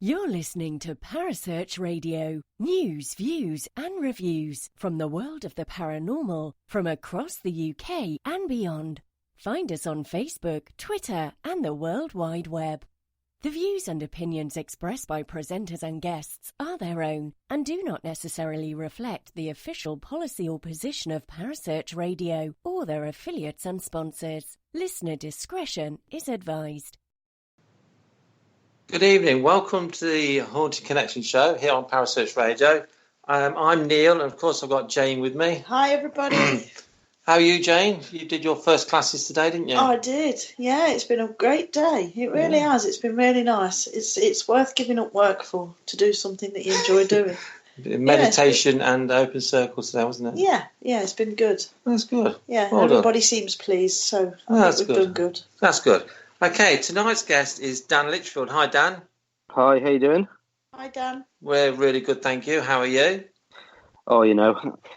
You're listening to Parasearch Radio. News, views and reviews from the world of the paranormal from across the UK and beyond. Find us on Facebook, Twitter and the World Wide Web. The views and opinions expressed by presenters and guests are their own and do not necessarily reflect the official policy or position of Parasearch Radio or their affiliates and sponsors. Listener discretion is advised. Good evening. Welcome to the Haunted Connection show here on Parasearch Radio. I'm Neil, and of course I've got Jane with me. Hi, everybody. How are you, Jane? You did your first classes today, didn't you? Oh, I did. Yeah, it's been a great day. It really has. It's been really nice. It's worth giving up work for, to do something that you enjoy doing. Meditation and open circles today, wasn't it? Yeah, it's been good. That's good. Yeah, well everybody done. Seems pleased, so I think we've done good. That's good. Okay, tonight's guest is Dan Litchfield. Hi, Dan. Hi, how you doing? Hi, Dan. We're really good, thank you. How are you? Oh,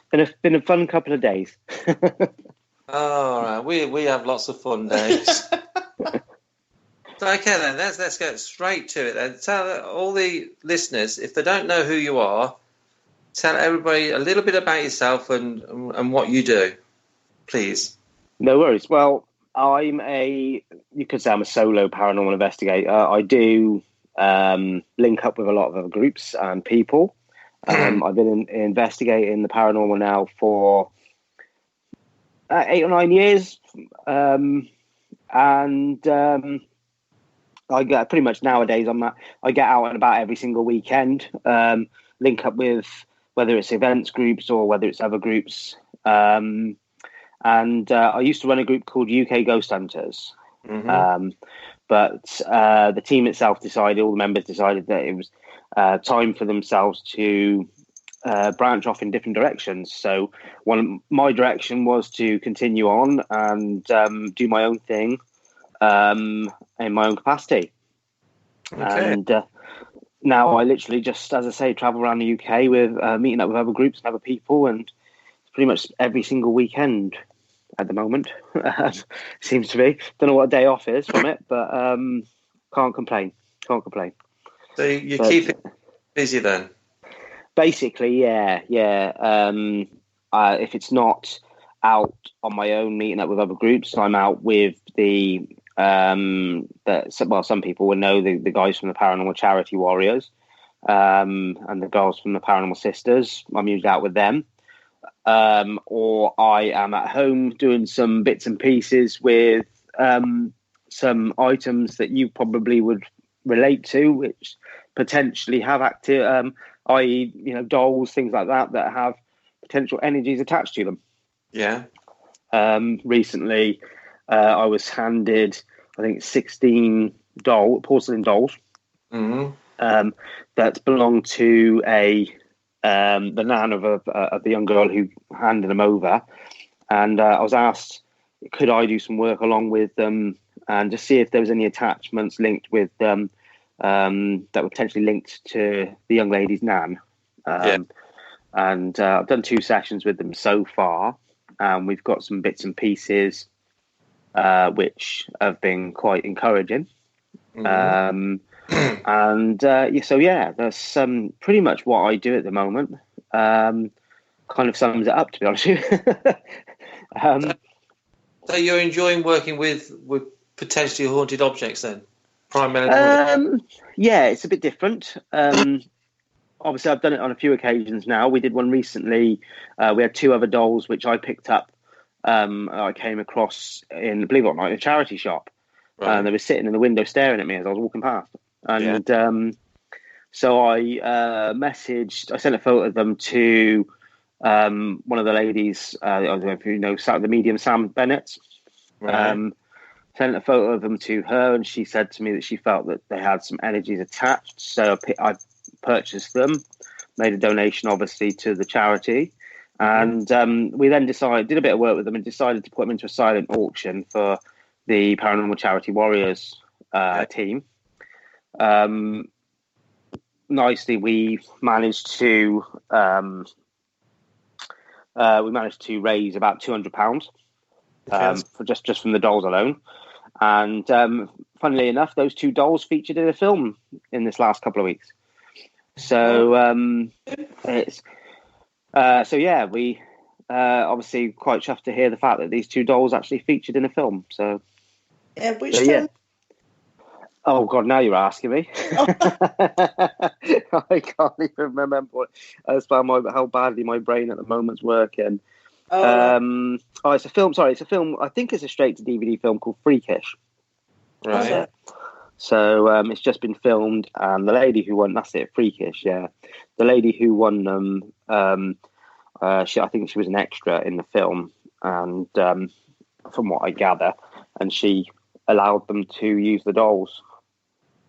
been a fun couple of days. All right, we have lots of fun days. So, okay then, let's get straight to it then. Tell all the listeners, if they don't know who you are, tell everybody a little bit about yourself and what you do, please. No worries. Well, you could say I'm a solo paranormal investigator. I do link up with a lot of other groups and people. I've been investigating the paranormal now for 8 or 9 years. I get pretty much nowadays I get out and about every single weekend, link up with whether it's events groups or whether it's other groups. And I used to run a group called UK Ghost Hunters. Mm-hmm. But the team itself all the members decided that it was time for themselves to branch off in different directions. So my direction was to continue on and do my own thing in my own capacity. Okay. And now I literally just, as I say, travel around the UK with meeting up with other groups and other people, and pretty much every single weekend at the moment. Seems to be. Don't know what a day off is from it, but can't complain. So you keep it busy then? Basically, yeah. If it's not out on my own meeting up with other groups, I'm out with some people will know the guys from the Paranormal Charity Warriors and the girls from the Paranormal Sisters. I'm usually out with them. Or I am at home doing some bits and pieces with some items that you probably would relate to, which potentially have active, i.e., dolls, things like that have potential energies attached to them. Yeah. Recently, I was handed, I think, 16 porcelain dolls that belonged to the nan of the young girl who handed them over, and I was asked, could I do some work along with them and just see if there was any attachments linked with them that were potentially linked to the young lady's nan. And I've done 2 sessions with them so far, and we've got some bits and pieces which have been quite encouraging. That's pretty much what I do at the moment. Kind of sums it up, to be honest with you. So you're enjoying working with potentially haunted objects then, primarily? Yeah, it's a bit different. Obviously, I've done it on a few occasions now. We did one recently. We had 2 other dolls which I picked up. I came across in, believe it or not, in a charity shop. Right. They were sitting in the window staring at me as I was walking past. And so I I sent a photo of them to one of the ladies, I don't know if you know, the medium Sam Bennett. Right. Sent a photo of them to her, and she said to me that she felt that they had some energies attached. So I purchased them, made a donation, obviously, to the charity. And we then did a bit of work with them and decided to put them into a silent auction for the Paranormal Charity Warriors team. Nicely, we managed to raise about £200 for just from the dolls alone, and funnily enough, those two dolls featured in a film in this last couple of weeks. So we obviously quite chuffed to hear the fact that these two dolls actually featured in a film. So which film? Oh God, now you're asking me. I can't even remember. That's how badly my brain at the moment's working. It's a film. Sorry, it's a film. I think it's a straight to DVD film called Freakish. Right. So it's just been filmed, and the lady who won, that's it, Freakish, yeah. The lady who won them, I think she was an extra in the film, and from what I gather, and she allowed them to use the dolls.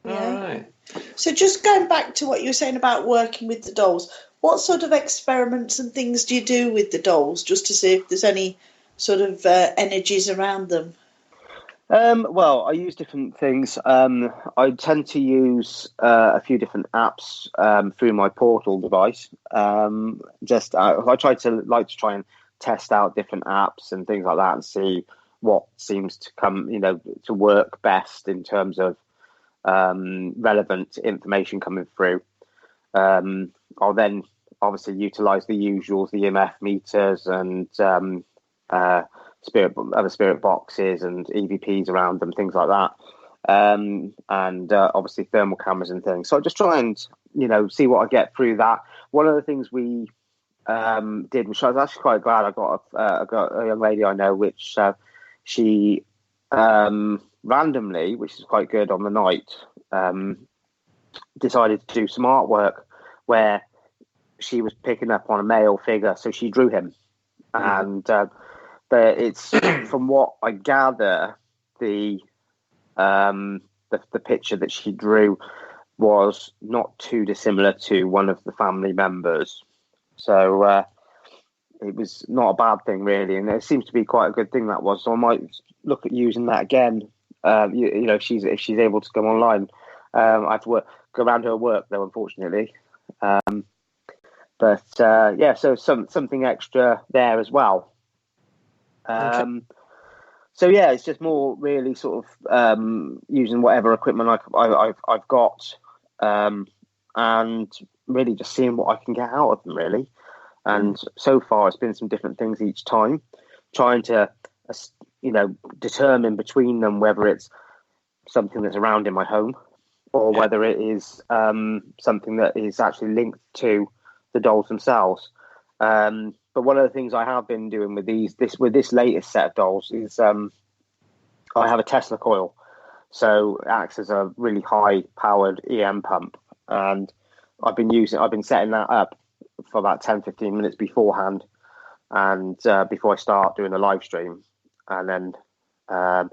Yeah. All right. So just going back to what you were saying about working with the dolls, what sort of experiments and things do you do with the dolls, just to see if there's any sort of energies around them? Well, I use different things. I tend to use a few different apps through my Portal device. I try and test out different apps and things like that and see what seems to to work best in terms of relevant information coming through. I'll then obviously utilize the usuals, the EMF meters and other spirit boxes and EVPs around them, things like that, and obviously thermal cameras and things. So I just try and see what I get through that. One of the things we did, which I was actually quite glad I got a young lady I know, which she randomly, which is quite good on the night, decided to do some artwork where she was picking up on a male figure, so she drew him. And but it's from what I gather, the picture that she drew was not too dissimilar to one of the family members. So it was not a bad thing, really, and it seems to be quite a good thing that was. So I might look at using that again. If she's able to come online. I have to go around her work though, unfortunately. So something extra there as well. Okay. So yeah, it's just more really sort of using whatever equipment I've got, and really just seeing what I can get out of them, really. And so far, it's been some different things each time, trying to determine between them whether it's something that's around in my home or whether it is something that is actually linked to the dolls themselves. But one of the things I have been doing with this latest set of dolls is I have a Tesla coil, so it acts as a really high powered EM pump, and I've been setting that up for about 10-15 minutes beforehand, and before I start doing a live stream. And then the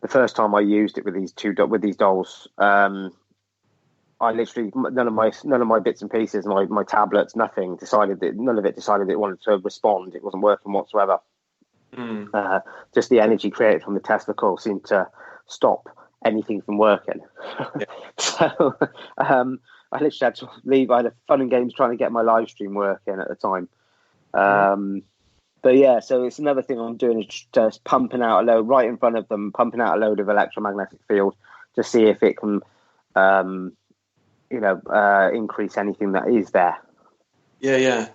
first time I used it with these dolls, I literally none of my bits and pieces, my tablets, nothing decided it wanted to respond. It wasn't working whatsoever. Just the energy created from the Tesla coil seemed to stop anything from working. Yeah. So I literally had to leave. I had fun and games trying to get my live stream working at the time. But yeah, so it's another thing I'm doing is just pumping out a load right in front of them, pumping out a load of electromagnetic field to see if it can, increase anything that is there. Yeah.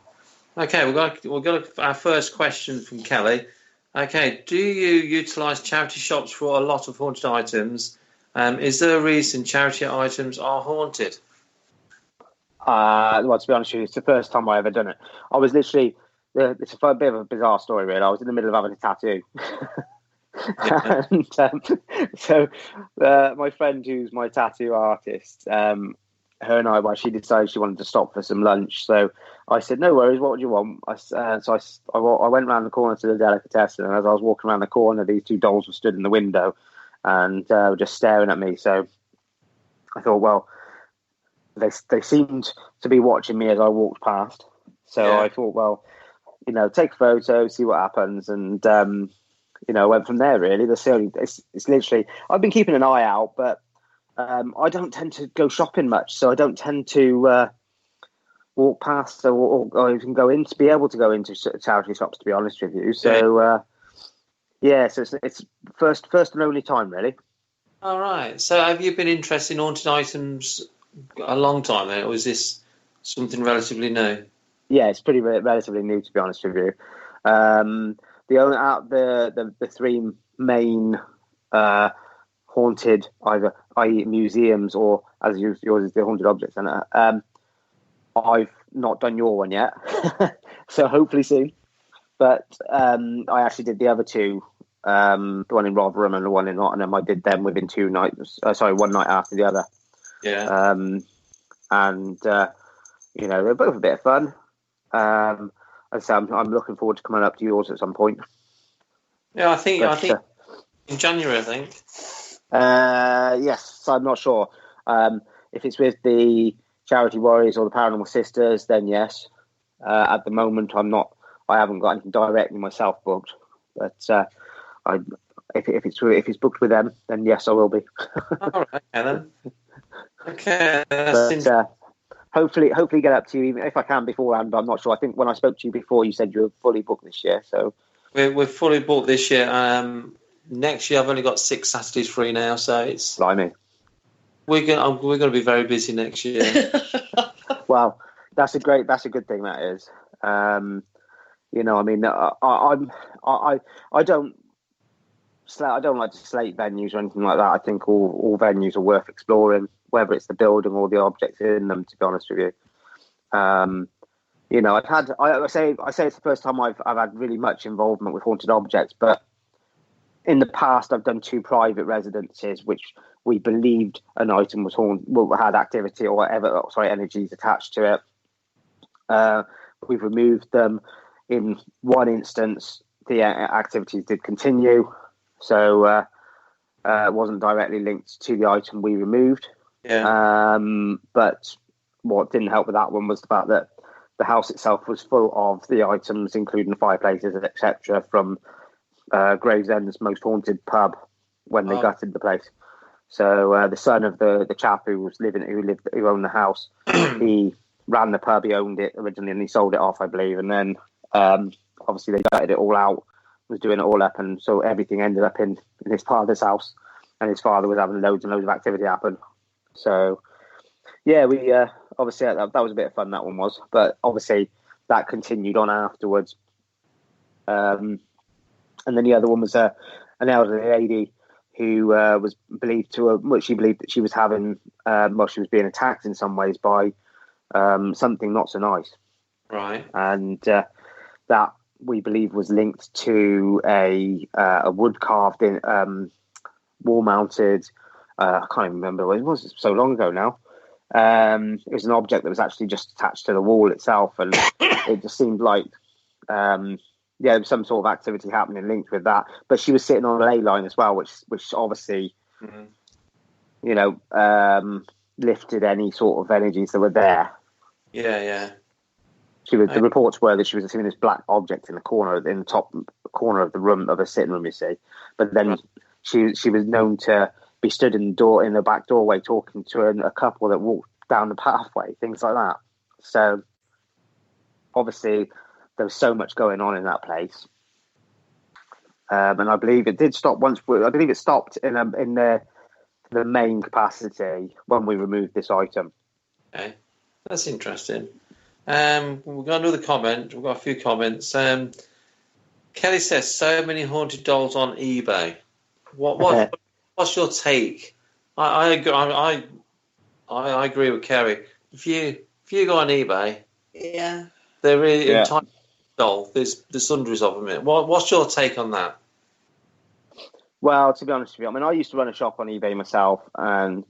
Okay, we've got our first question from Kelly. Okay, do you utilise charity shops for a lot of haunted items? Is there a reason charity items are haunted? Well, to be honest with you, it's the first time I ever done it. I was literally, it's a bit of a bizarre story, really. I was in the middle of having a tattoo. And my friend who's my tattoo artist, her and I, she decided she wanted to stop for some lunch. So I said, no worries, what would you want? I went round the corner to the delicatessen, and as I was walking around the corner, these two dolls were stood in the window and were just staring at me. So I thought, well, they seemed to be watching me as I walked past. So I thought, well, take a photo, see what happens. And, I went from there, really. It's literally, I've been keeping an eye out, but I don't tend to go shopping much. So I don't tend to walk past or even be able to go into charity shops, to be honest with you. So, so it's first and only time, really. All right. So have you been interested in haunted items a long time then, or is this something relatively new? Yeah, it's pretty relatively new, to be honest with you. The only out the three main haunted, either i.e. museums or as yours is the haunted object centre. I've not done your one yet, so hopefully soon. But I actually did the other two, the one in Rotherham and the one in Nottingham. I did them within 2 nights. One night after the other. Yeah. And they're both a bit of fun. As I say, I'm looking forward to coming up to yours at some point. Yeah, I think in January, I think. Yes, so I'm not sure. If it's with the Charity Warriors or the Paranormal Sisters, then yes. At the moment, I haven't got anything directly myself booked. But if it's booked with them, then yes, I will be. All right, okay, then. Okay. But hopefully get up to you, even if I can beforehand. But I'm not sure. I think when I spoke to you before, you said you were fully booked this year. So we're fully booked this year. Next year, I've only got 6 Saturdays free now, so it's. Blimey. We're going to be very busy next year. Well, that's a good thing. That is. I don't like to slate venues or anything like that. I think all venues are worth exploring, whether it's the building or the objects in them. To be honest with you, I say it's the first time I've had really much involvement with haunted objects, but in the past I've done 2 private residences which we believed an item was had activity or energies attached to it. We've removed them. In one instance, the activities did continue, so it wasn't directly linked to the item we removed. Yeah. But what didn't help with that one was the fact that the house itself was full of the items, including the fireplaces, etc., from Gravesend's most haunted pub when they gutted the place. So the son of the chap who owned the house, he ran the pub. He owned it originally, and he sold it off, I believe. And then obviously they gutted it all out, was doing it all up, and so everything ended up in his father's house, and his father was having loads and loads of activity happen. So yeah, we obviously that was a bit of fun. That one was, but obviously that continued on afterwards. And then the other one was an elderly lady who was believed to she believed that she was having she was being attacked in some ways by something not so nice, right? And that we believe was linked to a wood carved in wall mounted. I can't even remember what it was. So long ago now. It was an object that was actually just attached to the wall itself, and it just seemed like there was some sort of activity happening linked with that. But she was sitting on a ley line as well, which obviously lifted any sort of energies that were there. Yeah. The reports were that she was seeing this black object in the top corner of the room, of a sitting room, you see. But then she was known to be stood in the back doorway talking to a couple that walked down the pathway, things like that. So obviously there was so much going on in that place, and I believe it did stop once. I believe it stopped in the main capacity when we removed this item. Okay, that's interesting. We've got another comment. We've got a few comments. Kelly says, "So many haunted dolls on eBay." What's your take? I agree with Kerry. If you go on eBay, they're really entire doll. There's hundreds of them. What's your take on that? Well, to be honest with you, I mean, I used to run a shop on eBay myself, and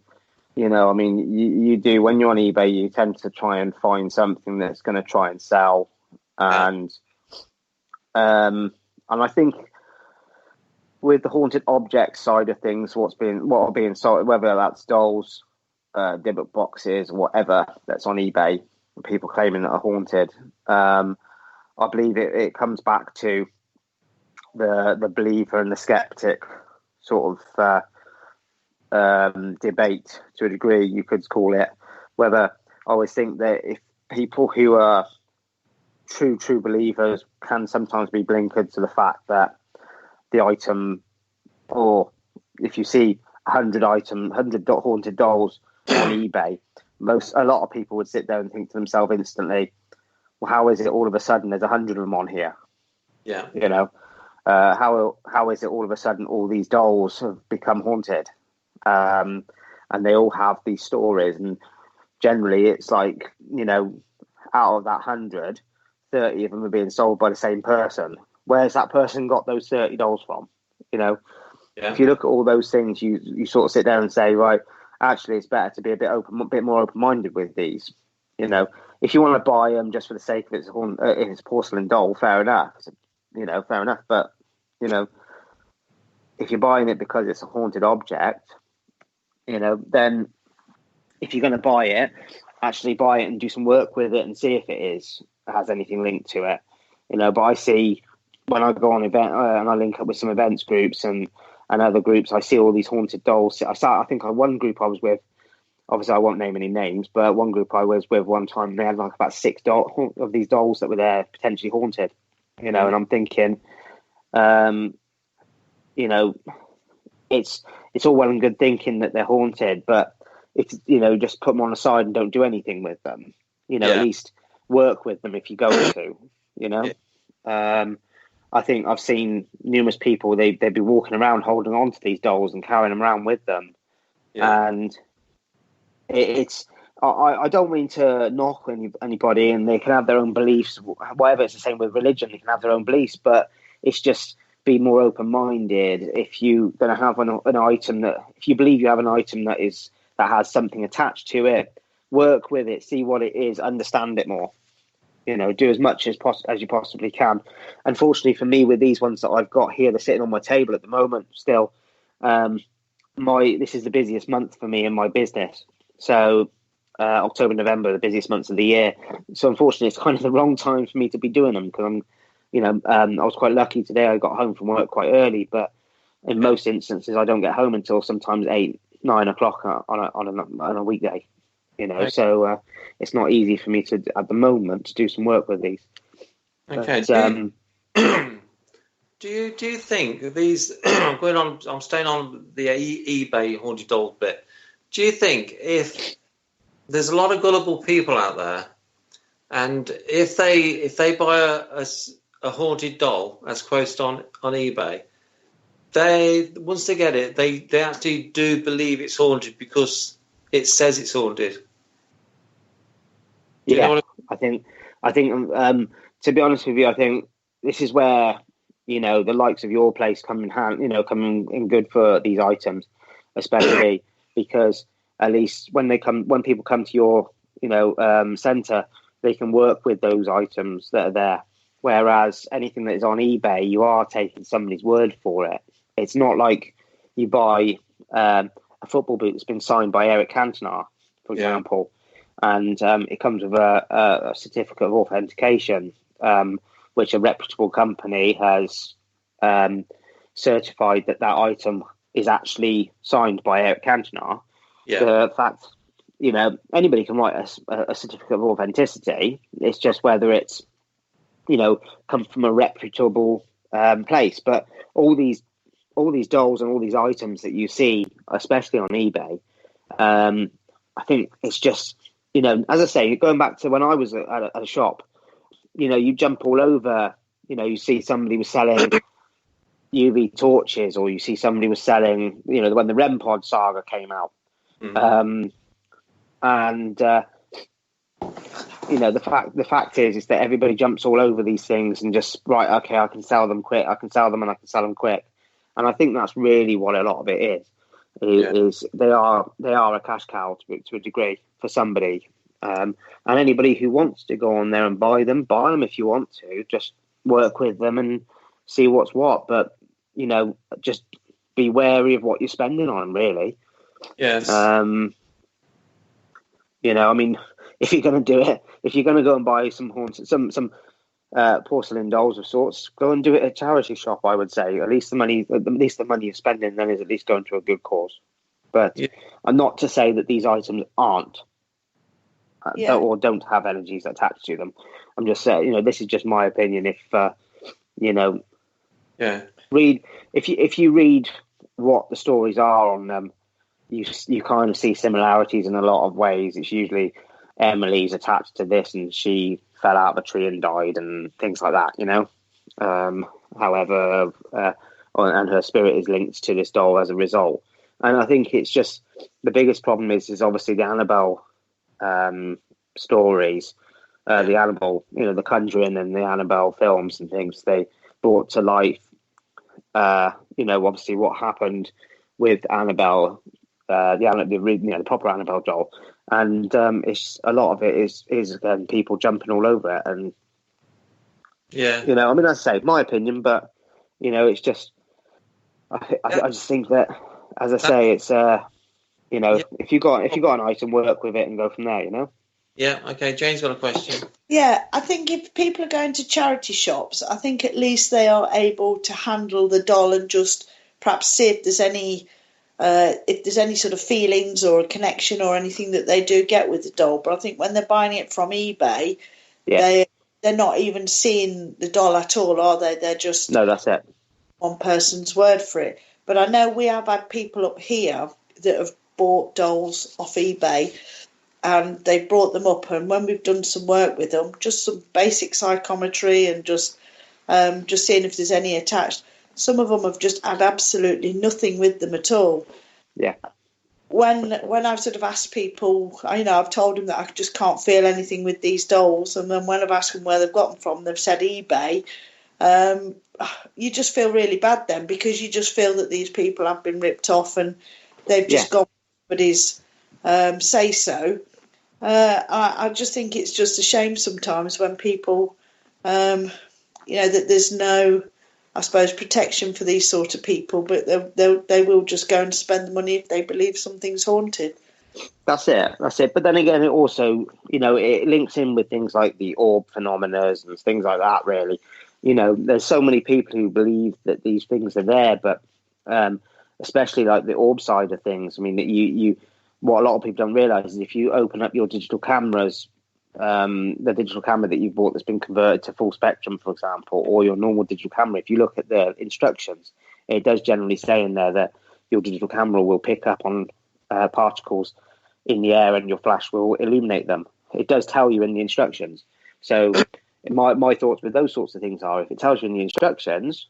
you do when you're on eBay, you tend to try and find something that's going to try and sell, and I think with the haunted object side of things, what are being sold, whether that's dolls, Dybbuk boxes, whatever that's on eBay, people claiming that are haunted. I believe it comes back to the believer and the skeptic sort of debate to a degree, you could call it. Whether I always think that if people who are true believers can sometimes be blinkered to the fact that the item, or if you see 100 haunted dolls on eBay, a lot of people would sit there and think to themselves instantly, well, how is it all of a sudden there's 100 of them on here? Yeah. You know, how is it all of a sudden all these dolls have become haunted? And they all have these stories, and generally it's like, you know, out of that 100, 30 of them are being sold by the same person. Where's that person got those 30 dolls from? You know, if you look at all those things, you sort of sit there and say, right, actually, it's better to be a bit more open-minded with these. You know, if you want to buy them just for the sake of it's a porcelain doll, fair enough. You know, fair enough. But, you know, if you're buying it because it's a haunted object, you know, then if you're going to buy it, actually buy it and do some work with it and see if it has anything linked to it. You know, but I see when I go on event and I link up with some events groups and other groups, I see all these haunted dolls. I think one group I was with, obviously I won't name any names, but one group I was with one time, they had like about 6 of these dolls that were there potentially haunted. You know, and I'm thinking, you know, it's all well and good thinking that they're haunted, but it's, you know, just put them on the side and don't do anything with them. You know, at least work with them if you're going to, you know. I think I've seen numerous people, they'd be walking around holding on to these dolls and carrying them around with them. Yeah. And I don't mean to knock anybody, and they can have their own beliefs, whatever. It's the same with religion, they can have their own beliefs, but it's just be more open-minded. If you're going to have an item if you believe you have an item that has something attached to it, work with it, see what it is, understand it more. You know, do as much as you possibly can. Unfortunately for me, with these ones that I've got here, they're sitting on my table at the moment still. This is the busiest month for me in my business. So October, November, the busiest months of the year. So unfortunately, it's kind of the wrong time for me to be doing them, because I was quite lucky today. I got home from work quite early, but in most instances, I don't get home until sometimes 8, 9 o'clock on a weekday. You know, so it's not easy for me at the moment to do some work with these. Okay. But, do you think these? I'm staying on the eBay haunted doll bit. Do you think if there's a lot of gullible people out there, and if they buy a haunted doll as quoted on eBay, they once they get it, they actually do believe it's haunted because it says it's haunted. I think to be honest with you, I think this is where, you know, the likes of your place come in good for these items, especially because at least when people come to your, you know, centre, they can work with those items that are there. Whereas anything that is on eBay, you are taking somebody's word for it. It's not like you buy a football boot that's been signed by Eric Cantona, for example, and it comes with a certificate of authentication, which a reputable company has certified that item is actually signed by Eric Cantona. Yeah. The fact, you know, anybody can write a certificate of authenticity. It's just whether it's, you know, come from a reputable place. But all these dolls and all these items that you see, especially on eBay, I think it's just, you know, as I say, going back to when I was at a shop, you know, you jump all over, you know, you see somebody was selling UV torches, or you see somebody was selling, you know, when the REM Pod saga came out. Mm-hmm. You know, the fact is that everybody jumps all over these things and just, right, okay, I can sell them quick, I can sell them quick. And I think that's really what a lot of it is they are a cash cow to a degree for somebody. And anybody who wants to go on there and buy them if you want to. Just work with them and see what's what. But, you know, just be wary of what you're spending on them, really. Yes. You know, I mean, if you're going to do it, if you're going to go and buy some porcelain dolls of sorts, go and do it at a charity shop, I would say. At least the money you're spending then is at least going to a good cause. But and not to say that these items aren't or don't have energies attached to them. I'm just saying, you know, this is just my opinion. If you know, if you read what the stories are on them, you kind of see similarities in a lot of ways. It's usually Emily's attached to this and she fell out of a tree and died and things like that, you know. However, and her spirit is linked to this doll as a result. And I think it's just the biggest problem is obviously the Annabelle stories, the Annabelle, you know, the Conjuring and the Annabelle films and things they brought to life. You know, obviously what happened with Annabelle, the proper Annabelle doll, and it's a lot of it is again people jumping all over it, and you know, I mean, as I say, my opinion, but you know, it's just I just think that, as I say, it's you know, if you got an item, work with it and go from there, you know. Yeah. Okay. Jane's got a question. Yeah, I think if people are going to charity shops, I think at least they are able to handle the doll and just perhaps see if there's any sort of feelings or a connection or anything that they do get with the doll. But I think when they're buying it from eBay, they're not even seeing the doll at all, are they? They're just that's it. One person's word for it. But I know we have had people up here that have bought dolls off eBay, and they've brought them up, and when we've done some work with them, just some basic psychometry and just seeing if there's any attached, some of them have just had absolutely nothing with them at all. Yeah. When I've sort of asked people, you know, I've told them that I just can't feel anything with these dolls, and then when I've asked them where they've got them from, they've said eBay. You just feel really bad then, because you just feel that these people have been ripped off and they've just got somebody's say so. I just think it's just a shame sometimes when people, you know, that there's no, I suppose, protection for these sort of people, but they will just go and spend the money if they believe something's haunted. That's it. But then again, it also, you know, it links in with things like the orb phenomena and things like that, really. You know, there's so many people who believe that these things are there, but especially like the orb side of things. I mean, you what a lot of people don't realise is if you open up your digital cameras, the digital camera that you've bought that's been converted to full spectrum, for example, or your normal digital camera, if you look at the instructions, it does generally say in there that your digital camera will pick up on particles in the air and your flash will illuminate them. It does tell you in the instructions. So my thoughts with those sorts of things are, if it tells you in the instructions,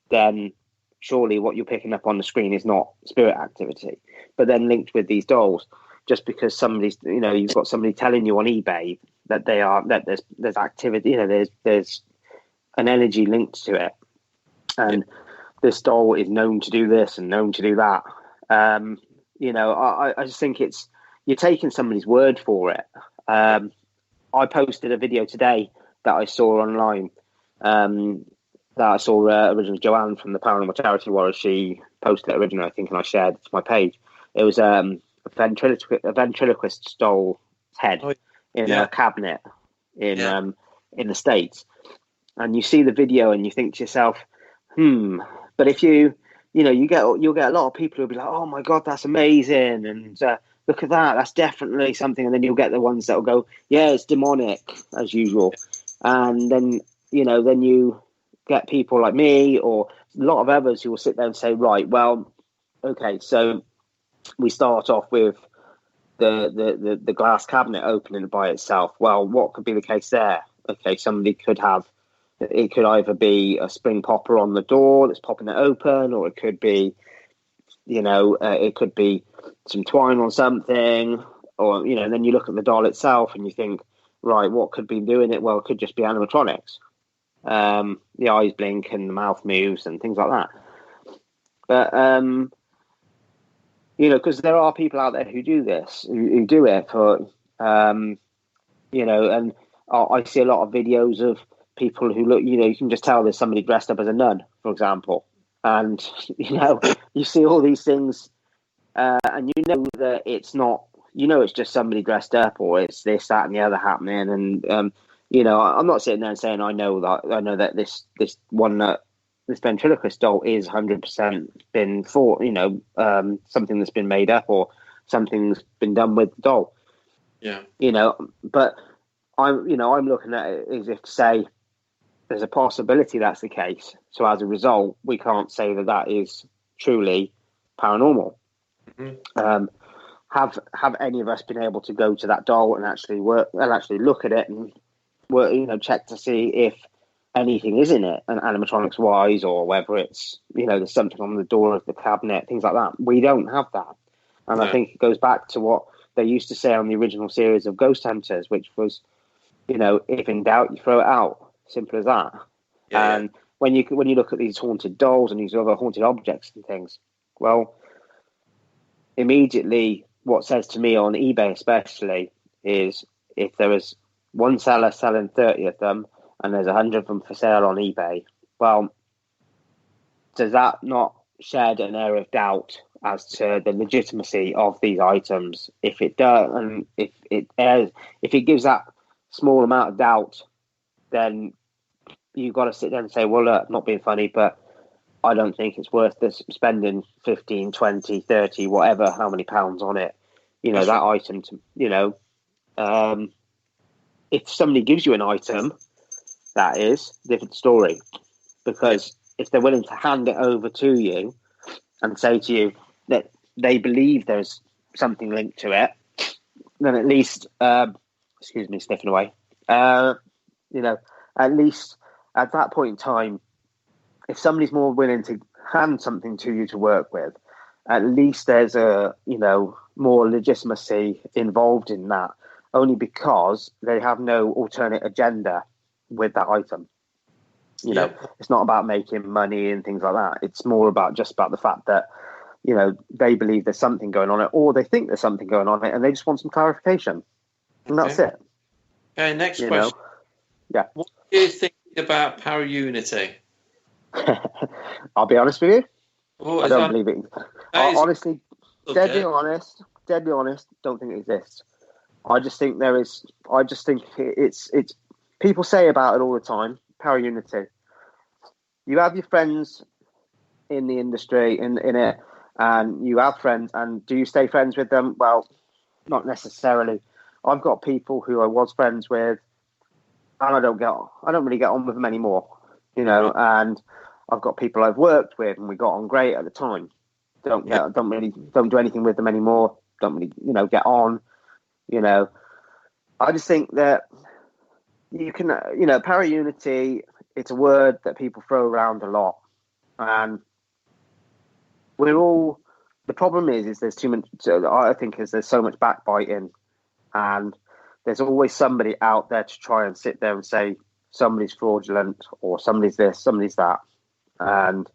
then surely what you're picking up on the screen is not spirit activity. But then linked with these dolls, just because somebody's, you know, you've got somebody telling you on eBay that there's activity, you know, there's an energy linked to it, and this doll is known to do this and known to do that. You know, I just think you're taking somebody's word for it. I posted a video today that I saw online, that I saw originally Joanne from the Paranormal Charity Warriors. She posted it originally, I think, and I shared it to my page. It was a ventriloquist doll's head in a cabinet in the States. And you see the video and you think to yourself, but if you'll get a lot of people who'll be like, oh my God, that's amazing. And look at that, that's definitely something. And then you'll get the ones that will go, yeah, it's demonic as usual. And then, you know, then you get people like me or a lot of others who will sit there and say, right, well, okay, so we start off with the glass cabinet opening by itself. Well, what could be the case there? Okay, somebody could have, it could either be a spring popper on the door that's popping it open, or it could be, you know, it could be some twine on something, or, you know, and then you look at the doll itself and you think, right, what could be doing it? Well, it could just be animatronics. The eyes blink and the mouth moves and things like that. But, you know, because there are people out there who do this, who do it for, you know, and I see a lot of videos of people who look, you know, you can just tell there's somebody dressed up as a nun, for example. And, you know, you see all these things and you know that it's not, you know, it's just somebody dressed up, or it's this, that, and the other happening. And, you know, I'm not sitting there and saying I know that this ventriloquist doll is 100% been for, you know, something that's been made up or something's been done with the doll. Yeah. You know, but I'm looking at it as if to say there's a possibility that's the case. So as a result, we can't say that is truly paranormal. Mm-hmm. Have any of us been able to go to that doll and actually work and actually look at it and work, check to see if anything is in it, and animatronics wise, or whether it's there's something on the door of the cabinet, things like that. We don't have that, and I think it goes back to what they used to say on the original series of Ghost Hunters, which was, if in doubt, you throw it out. Simple as that. And when you look at these haunted dolls and these other haunted objects and things, well, immediately what says to me on eBay especially is if there is one seller selling 30 of them and there's 100 of them for sale on eBay, well, does that not shed an air of doubt as to the legitimacy of these items? If it does, and if it gives that small amount of doubt, then you've got to sit there and say, well, look, not being funny, but I don't think it's worth this spending 15, 20, 30, whatever, how many pounds on it. That item, if somebody gives you an item, that is a different story. Because if they're willing to hand it over to you and say to you that they believe there's something linked to it, then at least, excuse me, sniffing away, at least at that point in time, if somebody's more willing to hand something to you to work with, at least there's a, more legitimacy involved in that, only because they have no alternate agenda with that item. It's not about making money and things like that. It's more about the fact that, they believe there's something going on it, or they think there's something going on it, and they just want some clarification. And that's it. Okay, next question. Yeah. What do you think about Power Unity? I'll be honest with you. I don't believe it. Honestly, deadly honest, don't think it exists. I just think it's people say about it all the time. Power Unity. You have your friends in the industry, in it, and you have friends, and do you stay friends with them? Well, not necessarily. I've got people who I was friends with, and I don't really get on with them anymore, and I've got people I've worked with and we got on great at the time. Don't do anything with them anymore. Don't really, get on, I just think that you can, Power Unity, it's a word that people throw around a lot. And the problem is there's too much, I think there's so much backbiting, and there's always somebody out there to try and sit there and say somebody's fraudulent or somebody's this, somebody's that. And,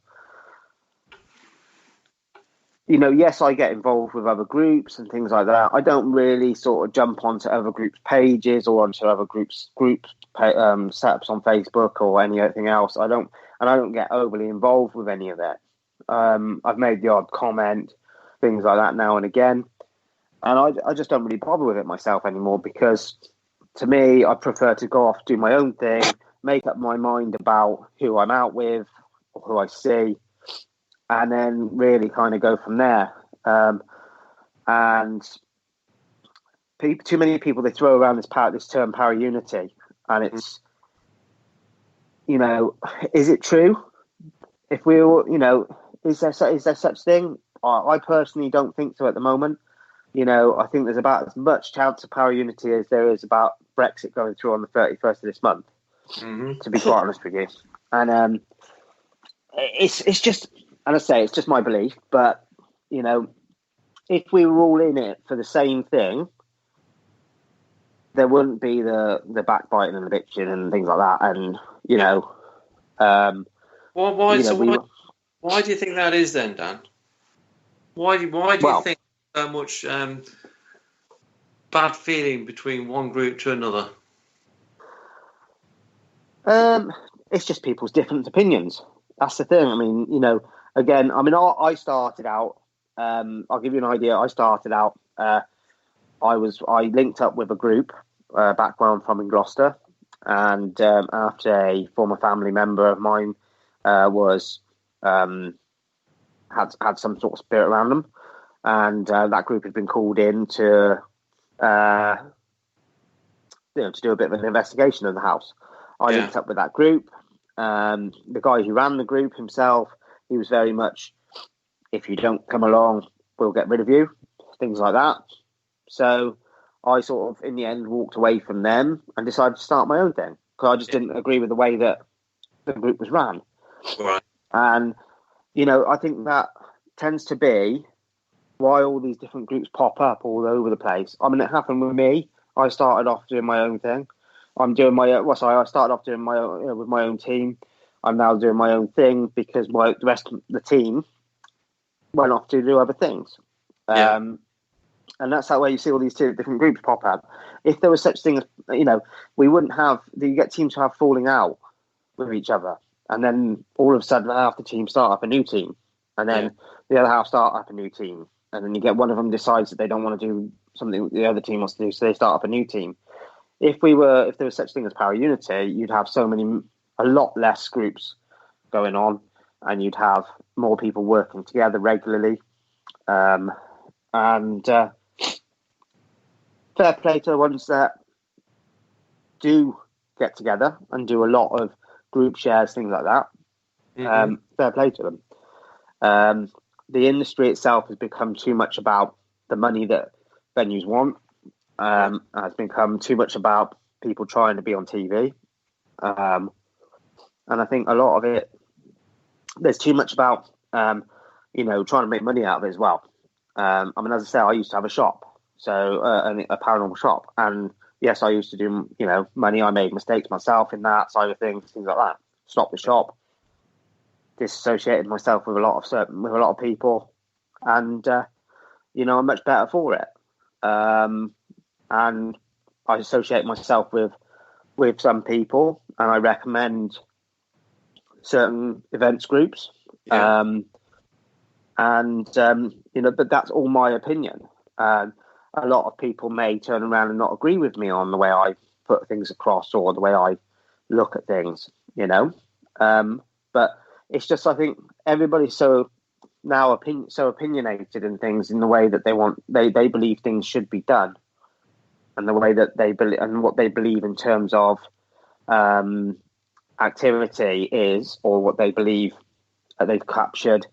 yes, I get involved with other groups and things like that. I don't really sort of jump onto other groups' pages or onto other groups' setups on Facebook or anything else. I don't get overly involved with any of it. I've made the odd comment, things like that now and again. And I just don't really bother with it myself anymore, because to me, I prefer to go off, do my own thing, make up my mind about who I'm out with or who I see, and then really kind of go from there. And too many people, they throw around this term Power Unity, and it's, is it true? If we all, is there such thing? I personally don't think so at the moment. I think there's about as much chance of Power Unity as there is about Brexit going through on the 31st of this month, to be quite honest with you. And it's just, and I say it's just my belief, but, if we were all in it for the same thing, there wouldn't be the backbiting and the bitching and things like that. And, why do you think that is then, Dan? Why do you think so much bad feeling between one group to another? It's just people's different opinions. That's the thing. I mean, again, I started out. I'll give you an idea. I started out. I linked up with a group back where I'm from in Gloucester, and after a former family member of mine was had some sort of spirit around them, and that group had been called in to do a bit of an investigation of the house. I linked up with that group. The guy who ran the group himself, he was very much if you don't come along, we'll get rid of you, things like that. So I sort of, in the end, walked away from them and decided to start my own thing because I just didn't agree with the way that the group was ran. Right. And, you know, I think that tends to be why all these different groups pop up all over the place. I mean, it happened with me. I started off doing my own thing. I'm doing my own, I started off doing my own, with my own team. I'm now doing my own thing because the rest of the team went off to do other things. Yeah. And that's how way you see all these two different groups pop up. If there was such thing as, you know, we wouldn't have, you get teams to have falling out with each other. And then all of a sudden half the team start up a new team. And then the other half start up a new team. And then you get one of them decides that they don't want to do something the other team wants to do, so they start up a new team. If there was such thing as power unity, you'd have a lot less groups going on, and you'd have more people working together regularly. And fair play to the ones that do get together and do a lot of group shares, things like that. Mm-hmm. Fair play to them. The industry itself has become too much about the money that venues want. Has become too much about people trying to be on TV. And I think a lot of it, there's too much about, you know, trying to make money out of it as well. I mean, as I say, I used to have a shop, so a paranormal shop. And yes, I used to do, you know, money. I made mistakes myself in that side of things like that. Stopped the shop, disassociated myself with a lot of people, and you know, I'm much better for it. And I associate myself with some people, and I recommend certain events groups. Yeah. You know, but that's all my opinion. A lot of people may turn around and not agree with me on the way I put things across or the way I look at things, you know. But it's just, I think everybody's so opinionated in things in the way that they believe things should be done, and the way that they believe and what they believe in terms of activity is, or what they believe they've captured.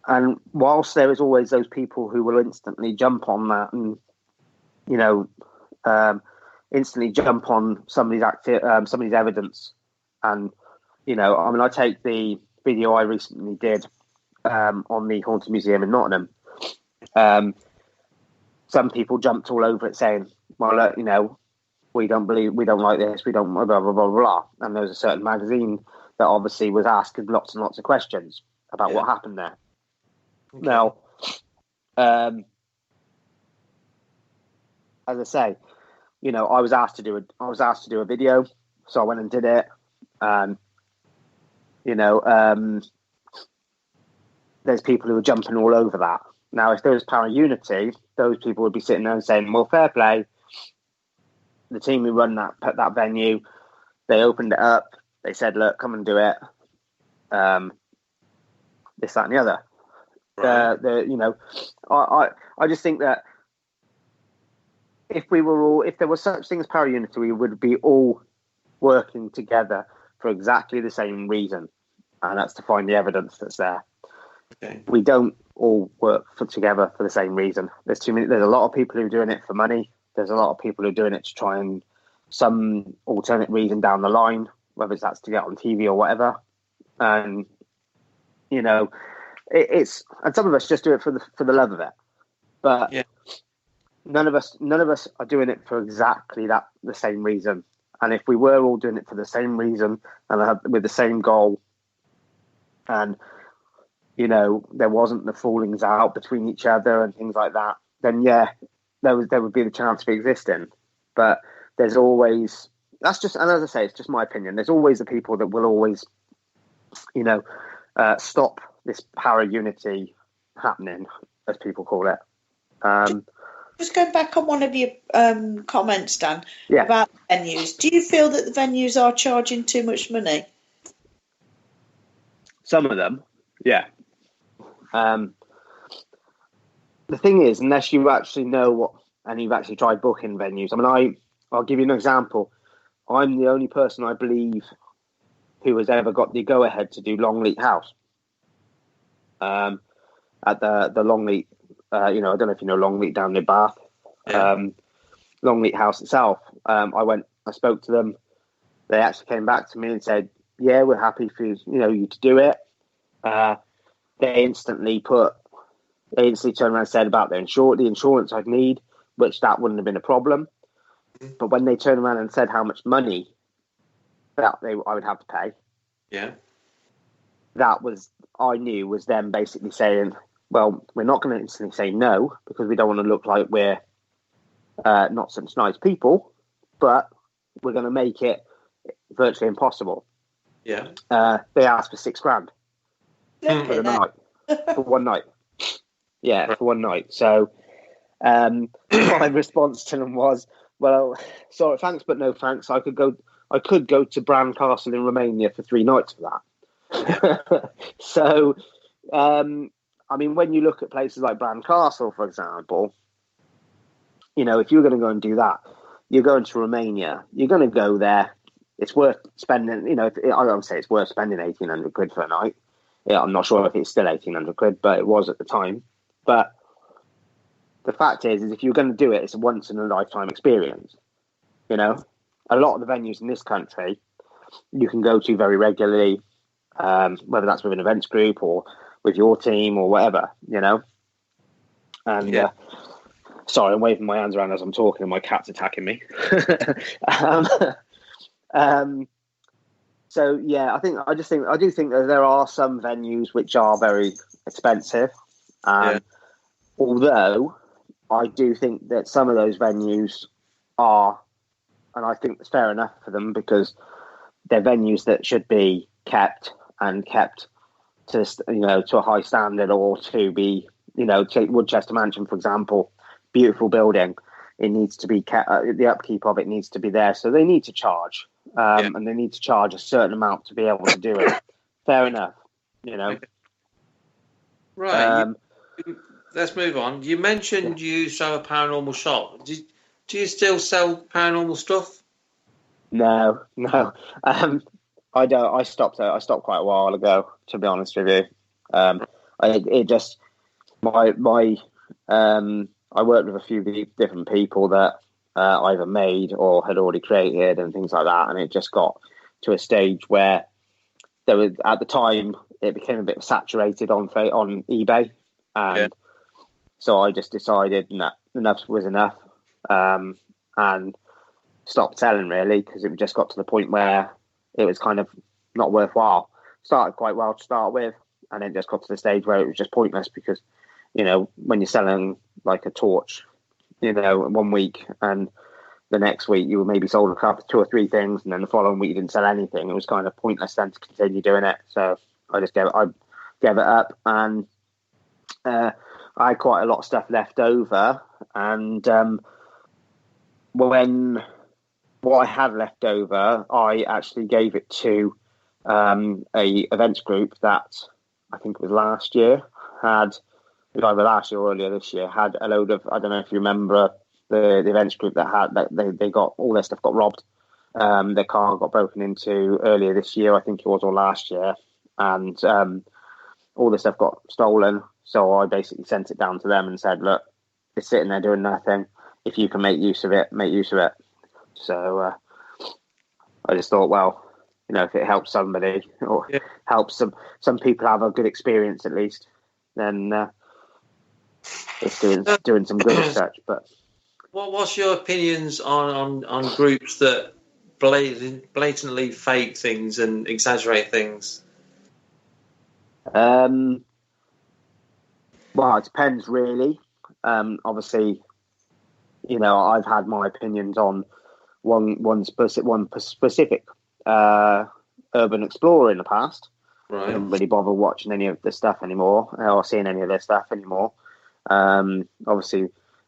And whilst there is always those people who will instantly jump on that and, you know, instantly jump on somebody's evidence, and, you know, I mean, I take the video I recently did on the Haunted Museum in Nottingham. Some people jumped all over it saying, well, you know, we don't like this, we don't blah, blah, blah, blah, blah. And there was a certain magazine that obviously was asking lots and lots of questions about what happened there. Okay. Now, as I say, you know, I was asked to do a video, so I went and did it. You know, there's people who are jumping all over that. Now, if there was power unity, those people would be sitting there and saying, well, fair play. The team who run that venue, they opened it up. They said, look, come and do it. This, that, and the other. Right. You know, I just think that if there was such thing as power unity, we would be all working together for exactly the same reason, and that's to find the evidence that's there. Okay. We don't all work together for the same reason. There's a lot of people who are doing it for money. There's a lot of people who are doing it to try and some alternate reason down the line, whether that's to get on TV or whatever. And, you know, and some of us just do it for the love of it. But none of us are doing it for exactly the same reason. And if we were all doing it for the same reason and with the same goal, and, you know, there wasn't the fallings out between each other and things like that, then there would be the chance of existing. But there's always, and as I say, it's just my opinion, there's always the people that will always, you know, stop this power unity happening, as people call it. Just going back on one of your comments, Dan, about venues. Do you feel that the venues are charging too much money? Some of them, yeah. The thing is, unless you actually know what, and you've actually tried booking venues. I mean, I'll give you an example. I'm the only person, I believe, who has ever got the go-ahead to do Longleat House. at the Longleat. I don't know if you know Longleat down near Bath. Yeah. Longleat House itself. I spoke to them. They actually came back to me and said, "Yeah, we're happy for you to do it." They instantly turned around and said about the insurance I'd need, which that wouldn't have been a problem. But when they turned around and said how much money that I would have to pay, Yeah. I knew was them basically saying, well, we're not going to instantly say no because we don't want to look like we're not such nice people, but we're going to make it virtually impossible. Yeah. They asked for $6,000 for the Flipping night, for one night. Yeah, for one night. So my response to them was, well, sorry, thanks, but no thanks. I could go to Bran Castle in Romania for 3 nights for that. Yeah. So, when you look at places like Bran Castle, for example, if you're going to go and do that, you're going to Romania, you're going to go there. It's worth spending, I would say it's worth spending 1,800 quid for a night. Yeah, I'm not sure if it's still 1,800 quid, but it was at the time. But the fact is if you're going to do it, it's a once in a lifetime experience. A lot of the venues in this country you can go to very regularly, whether that's with an events group or with your team or whatever, And sorry, I'm waving my hands around as I'm talking, and my cat's attacking me. So yeah, I do think that there are some venues which are very expensive. Although I do think that some of those venues are, and I think it's fair enough for them because they're venues that should be kept to a high standard, or to be, take Woodchester Mansion, for example, beautiful building. It needs to be kept, the upkeep of it needs to be there. So they need to charge, and they need to charge a certain amount to be able to do it. Fair enough, Okay. Right. Let's move on. You mentioned you used to have a paranormal shop. Do you still sell paranormal stuff? No. I don't. I stopped quite a while ago, to be honest with you. I worked with a few different people that either made or had already created and things like that, and it just got to a stage where there was, at the time, it became a bit saturated on eBay, and so I just decided enough was enough, and stopped selling really, because it just got to the point where it was kind of not worthwhile. Started quite well to start with, and then just got to the stage where it was just pointless because, when you're selling like a torch, in 1 week, and the next week you were maybe sold a couple, 2 or 3 things, and then the following week you didn't sell anything. It was kind of pointless then to continue doing it. So I just gave it up, and I had quite a lot of stuff left over, and when what I had left over, I actually gave it to a events group that I think it was last year either last year or earlier this year, had a load of, I don't know if you remember the events group that they got all their stuff got robbed. Their car got broken into earlier this year, I think it was, or last year, and all the stuff got stolen. So I basically sent it down to them and said, look, it's sitting there doing nothing. If you can make use of it, make use of it. So I just thought, well, if it helps somebody or helps some people have a good experience at least, then it's doing some good as such. But what's your opinions on groups that blatantly fake things and exaggerate things? Well, it depends really. Obviously, I've had my opinions on one specific urban explorer in the past. Right. I don't really bother watching any of this stuff anymore, or seeing any of their stuff anymore. Obviously,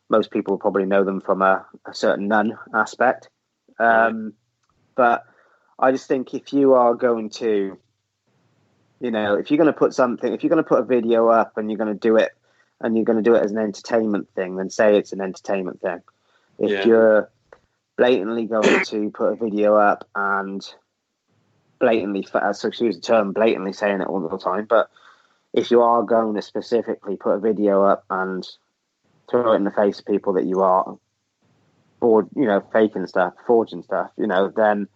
most people probably know them from a certain nun aspect. But I just think if you are going to, if you're going to put a video up and you're going to do it as an entertainment thing, then say it's an entertainment thing. If you're blatantly going to put a video up and blatantly, so excuse the term, blatantly saying it all the time, but if you are going to specifically put a video up and throw it in the face of people that you are, or faking stuff, forging stuff, then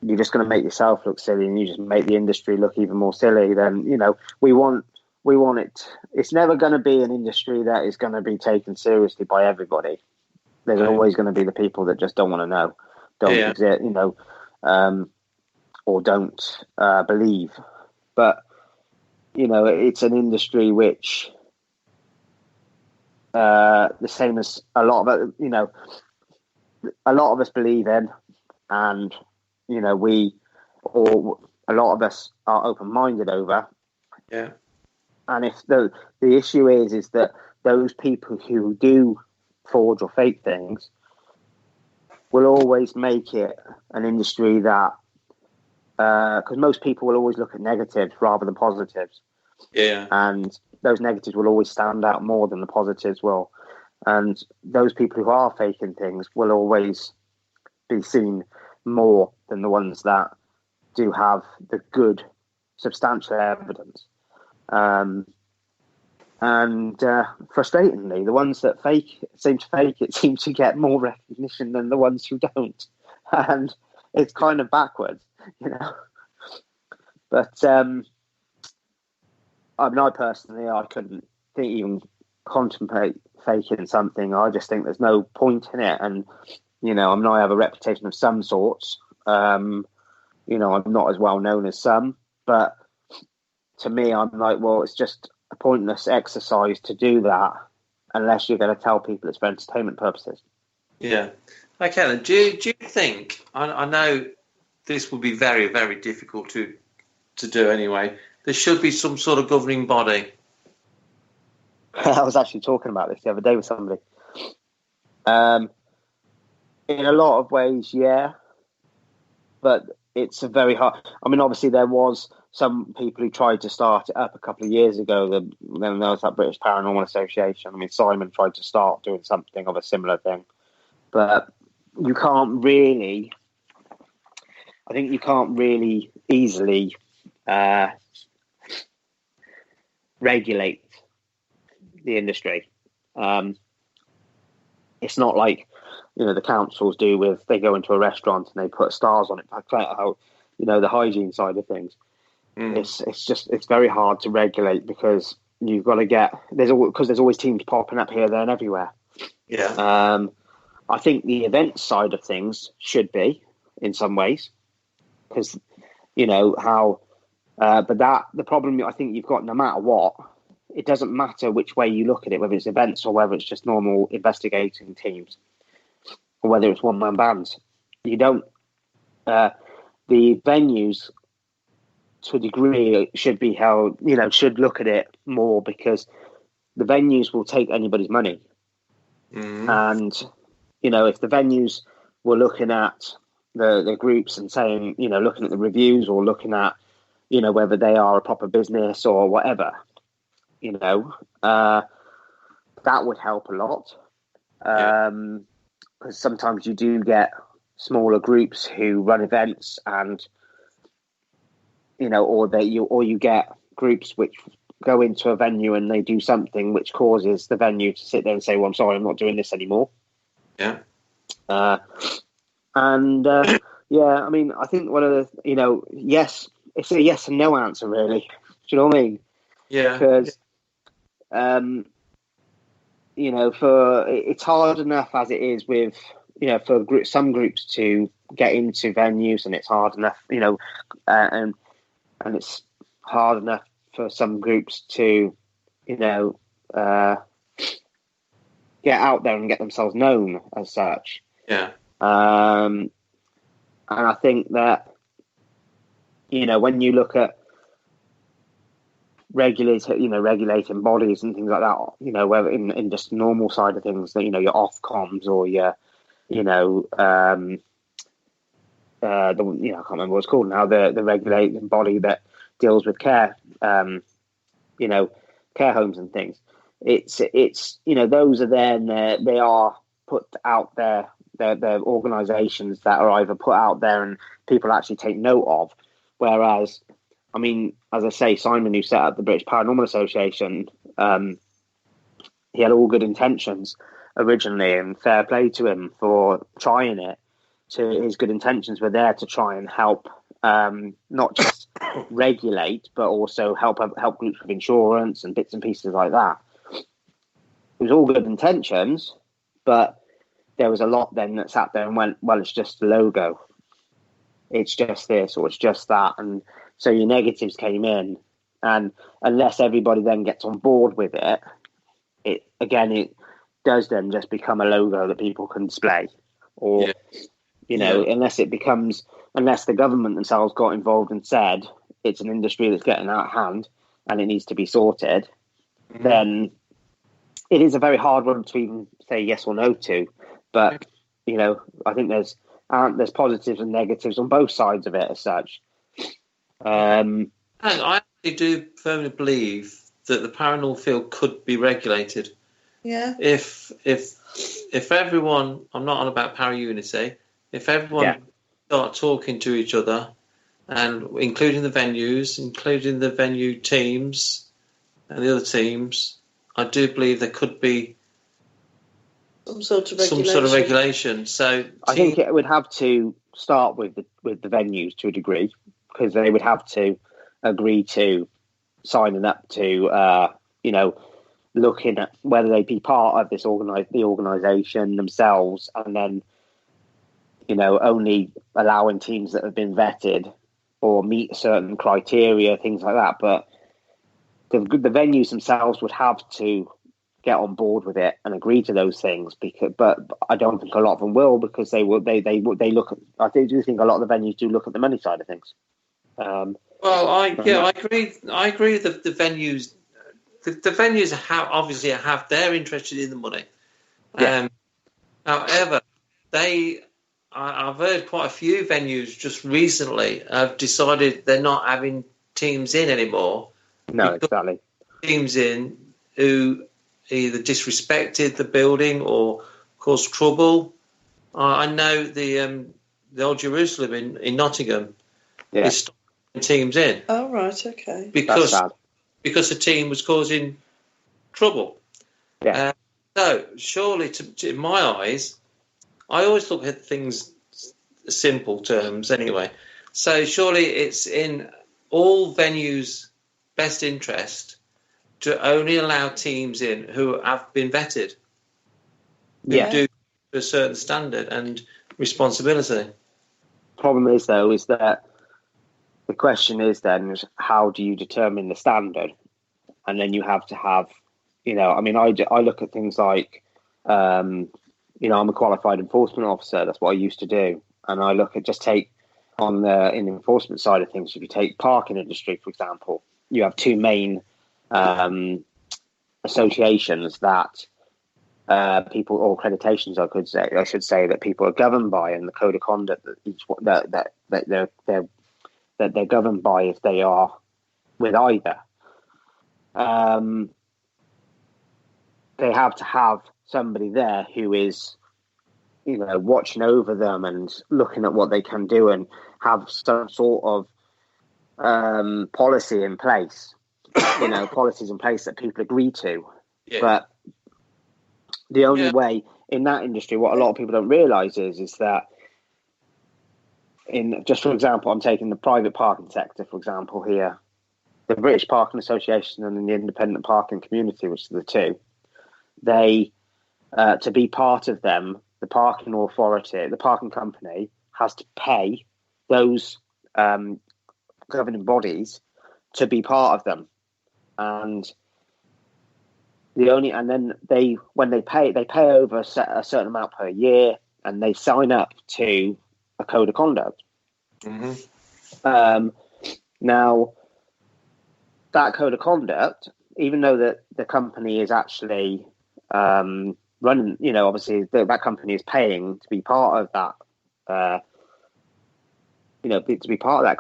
you're just going to make yourself look silly, and you just make the industry look even more silly. Then we want it. It's never going to be an industry that is going to be taken seriously by everybody. There's always going to be the people that just don't want to know, don't exist, or don't believe. But it's an industry which, the same as a lot of us believe in, and a lot of us are open-minded over. Yeah. And if the issue is that those people who do forge or fake things will always make it an industry that, because most people will always look at negatives rather than positives. Yeah. And those negatives will always stand out more than the positives will. And those people who are faking things will always be seen more than the ones that do have the good, substantial evidence. And frustratingly, the ones that seem to fake it seem to get more recognition than the ones who don't. And it's kind of backwards, But I personally, I couldn't even contemplate faking something. I just think there's no point in it. And, I have a reputation of some sorts. I'm not as well known as some, but to me, I'm like, well, it's just a pointless exercise to do that unless you're going to tell people it's for entertainment purposes. Yeah. Okay, then. Do you think, I know this will be very, very difficult to do anyway, there should be some sort of governing body? I was actually talking about this the other day with somebody. In a lot of ways, yeah, but it's a very hard. I mean, obviously, there was some people who tried to start it up a couple of years ago. Then there was that British Paranormal Association. I mean, Simon tried to start doing something of a similar thing, but you can't really. I think you can't really easily regulate the industry. It's not like the councils do with they go into a restaurant and they put stars on it. Like how the hygiene side of things. It's very hard to regulate because you've got to there's always teams popping up here, there, and everywhere. Yeah. I think the event side of things should be in some ways because how. But the problem I think you've got, no matter what, it doesn't matter which way you look at it, whether it's events or whether it's just normal investigating teams, or whether it's one-man bands. You don't. The venues, to a degree, should be held. Should look at it more because the venues will take anybody's money, and if the venues were looking at the groups and saying, looking at the reviews or looking at whether they are a proper business or whatever, that would help a lot. Because sometimes you do get smaller groups who run events and, or you get groups which go into a venue and they do something which causes the venue to sit there and say, well, I'm sorry, I'm not doing this anymore. Yeah. Yeah, I mean, I think one of the, yes, it's a yes and no answer, really. Do you know what I mean? Yeah. Because, it's hard enough as it is with, for some groups to get into venues, and it's hard enough, and it's hard enough for some groups to, get out there and get themselves known as such. Yeah. And I think that, when you look at regulating bodies and things like that, whether in just normal side of things, that, your Ofcoms or your, I can't remember what it's called now, the regulating body that deals with care, care homes and things. It's those are then they are put out there. They're organisations that are either put out there and people actually take note of. Whereas I mean, as I say, Simon, who set up the British Paranormal Association, he had all good intentions originally, and fair play to him for trying it. His good intentions were there to try and help, not just regulate, but also help groups with insurance and bits and pieces like that. It was all good intentions, but there was a lot then that sat there and went, well, it's just the logo. It's just this or it's just that. And so your negatives came in. And unless everybody then gets on board with it, it does then just become a logo that people can display. Or, unless the government themselves got involved and said it's an industry that's getting out of hand and it needs to be sorted, then it is a very hard one to even say yes or no to. But, I think there's positives and negatives on both sides of it as such. And I actually do firmly believe that the paranormal field could be regulated. Yeah. If everyone, I'm not on about para-unity, if everyone start talking to each other, and including the venues, including the venue teams and the other teams, I do believe there could be some sort of regulation. So I think it would have to start with the venues to a degree, because they would have to agree to signing up to, looking at whether they'd be part of the organisation themselves, and then, only allowing teams that have been vetted or meet certain criteria, things like that. But the venues themselves would have to get on board with it and agree to those things. But I don't think a lot of them will, because they look at. I do think a lot of the venues do look at the money side of things. I agree. I agree that the venues, the venues obviously they're interested in the money. Yeah. However, I've heard quite a few venues just recently have decided they're not having teams in anymore. No, exactly. Teams in who either disrespected the building or caused trouble. I know the Old Jerusalem in Nottingham is stopping teams in. Oh, right, okay. Because the team was causing trouble. Yeah. So surely, in my eyes, I always look at things simple terms anyway. So surely it's in all venues' best interest to only allow teams in who have been vetted, who do a certain standard and responsibility. Problem is, though, is that the question is then, how do you determine the standard? And then you have to have, I look at things like, I'm a qualified enforcement officer. That's what I used to do. And I look at in the enforcement side of things, if you take parking industry, for example, you have two main associations that people, or accreditations, I should say, that people are governed by, and the code of conduct that they're governed by if they are with either. They have to have somebody there who is, watching over them and looking at what they can do, and have some sort of policy in place. Policies in place that people agree to. Yeah. But the only way in that industry, what a lot of people don't realise is that for example, I'm taking the private parking sector, for example, here, the British Parking Association and the Independent Parking Community, which are the two, they, to be part of them, the parking authority, the parking company has to pay those governing bodies to be part of them. And when they pay over a certain amount per year, and they sign up to a code of conduct. Mm-hmm. Now, that code of conduct, even though that the company is actually running, obviously that company is paying to be part of that, to be part of that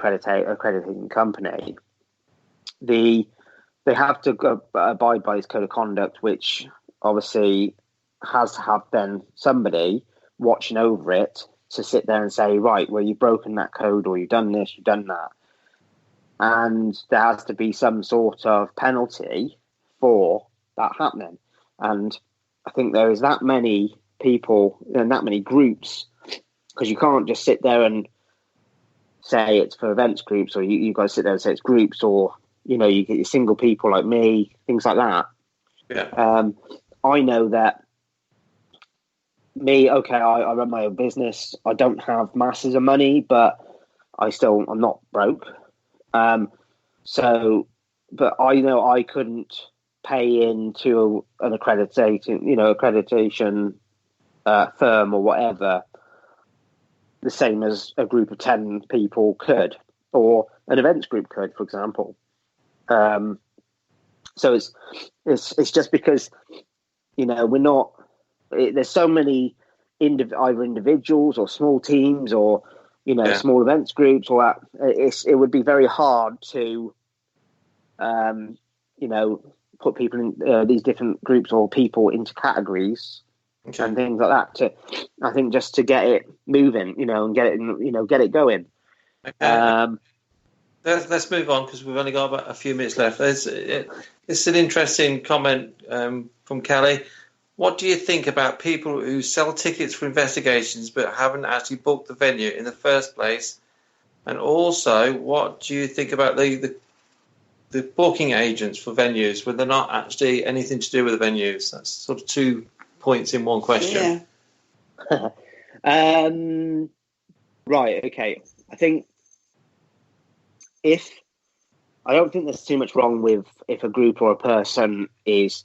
accrediting company, they have to abide by this code of conduct, which obviously has to have then somebody watching over it to sit there and say, right, well, you've broken that code, or you've done this, you've done that. and there has to be some sort of penalty for that happening. And I think there is that many people and that many groups, because you can't just sit there and say it's for events groups, or you guys sit there and say it's groups, or you get your single people like me, things like that. Yeah. I know that me, okay, I run my own business. I don't have masses of money, but I'm not broke. But I know I couldn't pay into an accreditation firm or whatever, the same as a group of 10 people could, or an events group could, for example. So it's just because, we're not, there's so many either individuals or small teams or, small events groups, or it would be very hard to, put people in these different groups or people into categories and things like that I think just to get it moving, and get it going. Okay. Let's move on, because we've only got about a few minutes left. It's an interesting comment from Kelly. What do you think about people who sell tickets for investigations but haven't actually booked the venue in the first place? And also, what do you think about the booking agents for venues when they're not actually anything to do with the venues? That's sort of 2 points in one question. Yeah. Right, okay. I don't think there's too much wrong with if a group or a person is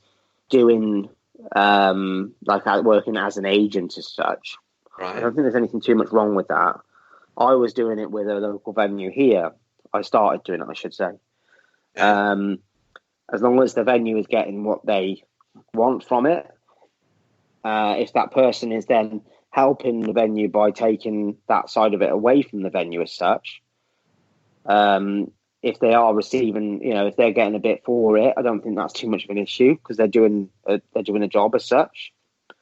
doing working as an agent as such. Right. I don't think there's anything too much wrong with that. I was doing it with a local venue here. I started doing it, I should say. Yeah. As long as the venue is getting what they want from it, if that person is then helping the venue by taking that side of it away from the venue as such, if they are receiving, if they're getting a bit for it, I don't think that's too much of an issue, because they're doing a job as such.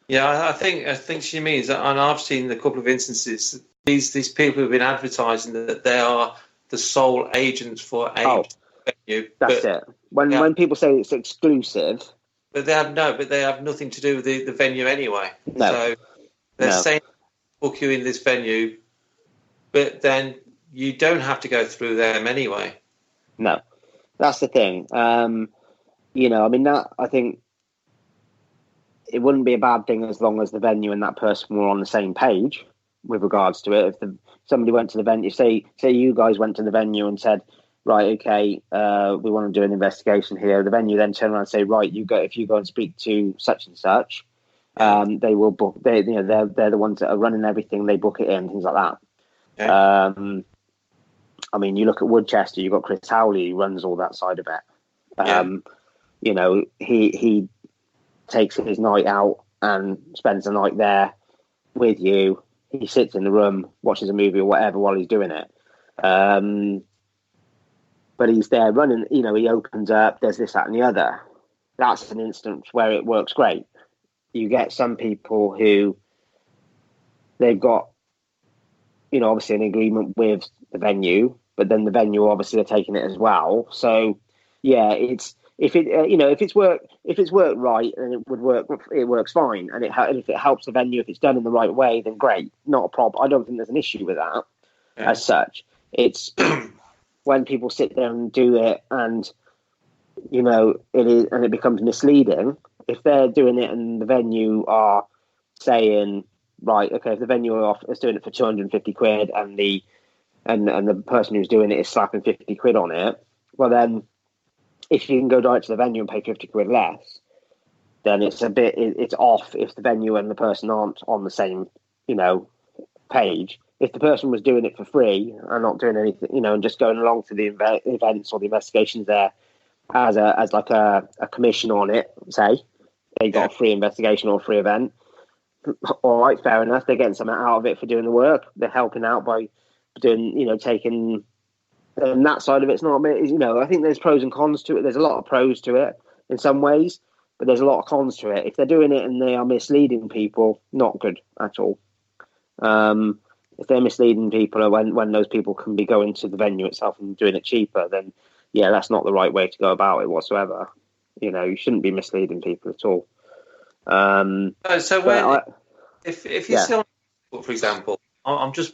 Yeah, I think she means that, and I've seen a couple of instances. These people have been advertising that they are the sole agents for a venue. That's it. When people say it's exclusive, but they have nothing to do with the venue anyway. No. So they're saying book you in this venue, but then you don't have to go through them anyway. No, that's the thing. I think it wouldn't be a bad thing as long as the venue and that person were on the same page with regards to it. If somebody went to the venue, say you guys went to the venue and said, right, okay, we want to do an investigation here. The venue then turn around and say, right, if you go and speak to such and such, they will book. They're the ones that are running everything. They book it in, things like that. Okay. You look at Woodchester. You've got Chris Howley, who runs all that side of it. He takes his night out and spends the night there with you. He sits in the room, watches a movie or whatever while he's doing it. But he's there running, he opens up, there's this, that, and the other. That's an instance where it works great. You get some people who they've got, obviously an agreement with the venue, but then the venue obviously are taking it as well. So, yeah, if it's worked right, then it would work. It works fine, and if it helps the venue, if it's done in the right way, then great, not a problem. I don't think there's an issue with that as such. It's when people sit there and do it, and it becomes misleading. If they're doing it and the venue are saying, right, okay, if the venue is doing it for 250 quid and the person who's doing it is slapping 50 quid on it, well then, if you can go direct to the venue and pay 50 quid less, then it's off if the venue and the person aren't on the same, page. If the person was doing it for free and not doing anything, and just going along to the events or the investigations there as a commission on it, say, they got a free investigation or a free event, all right, fair enough. They're getting something out of it for doing the work. They're helping out by doing, taking that side of it's not, I think there's pros and cons to it. There's a lot of pros to it in some ways, but there's a lot of cons to it. If they're doing it and they are misleading people, not good at all. if they're misleading people, or when those people can be going to the venue itself and doing it cheaper, then yeah, that's not the right way to go about it whatsoever. You know, you shouldn't be misleading people at all. So when if you see on Facebook, for example, I'm just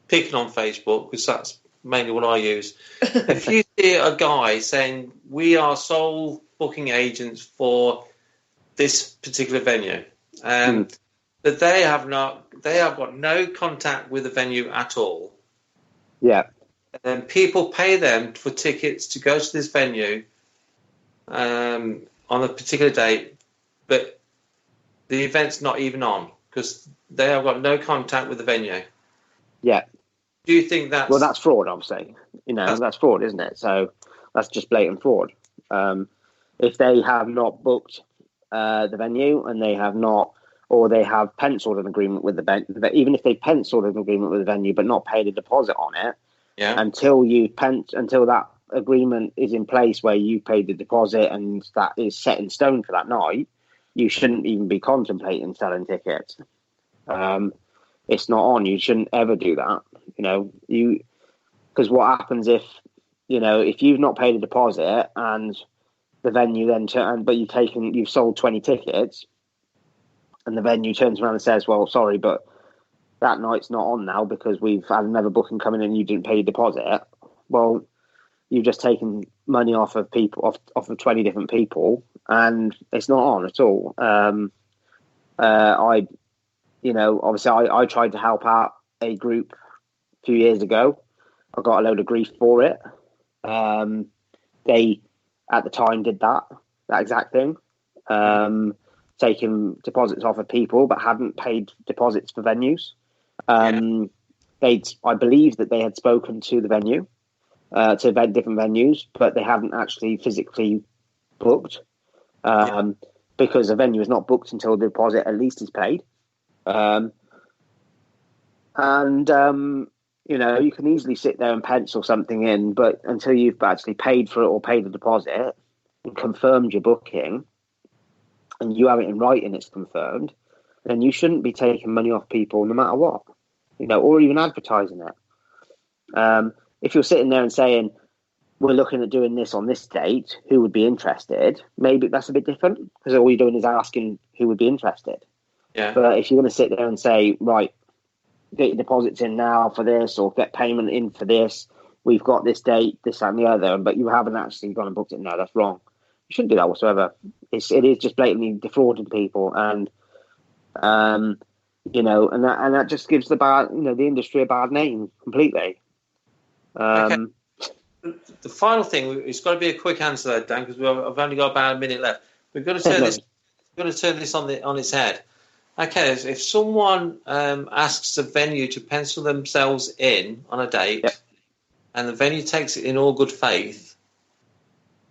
picking on Facebook because that's mainly what I use. If you see a guy saying we are sole booking agents for this particular venue, that they have got no contact with the venue at all. Yeah. And people pay them for tickets to go to this venue on a particular date, but the event's not even on because they have got no contact with the venue. Yeah. Do you think that's... Well, that's fraud, obviously. You know, that's fraud, isn't it? So that's just blatant fraud. If they have not booked the venue and they have not, or they have penciled an agreement with the venue, even if they penciled an agreement with the venue but not paid a deposit on it, until that agreement is in place where you paid the deposit and that is set in stone for that night, you shouldn't even be contemplating selling tickets. It's not on. You shouldn't ever do that. You know, because what happens if you've not paid a deposit and the venue then but you've sold 20 tickets and the venue turns around and says, well, sorry, but that night's not on now because we've had another booking coming in and you didn't pay your deposit. Well, you've just taken money off of 20 different people and it's not on at all. Obviously I tried to help out a group a few years ago. I got a load of grief for it. They, at the time, did that exact thing. Taking deposits off of people but hadn't paid deposits for venues. I believe that they had spoken to the venue, to different venues, but they hadn't actually physically booked because a venue is not booked until the deposit at least is paid. You can easily sit there and pencil something in, but until you've actually paid for it or paid the deposit and confirmed your booking and you have it in writing it's confirmed, then you shouldn't be taking money off people no matter what, or even advertising it. If you're sitting there and saying, we're looking at doing this on this date, who would be interested? Maybe that's a bit different because all you're doing is asking who would be interested. Yeah. But if you're going to sit there and say, right, get your deposits in now for this or get payment in for this, we've got this date, this and the other, but you haven't actually gone and booked it, no, that's wrong. You shouldn't do that whatsoever. It is just blatantly defrauding people and that just gives the industry a bad name completely. Okay. The final thing, it's got to be a quick answer though, Dan, because I've only got about a minute left. We've got to turn this on its head. Okay, if someone asks a venue to pencil themselves in on a date, and the venue takes it in all good faith,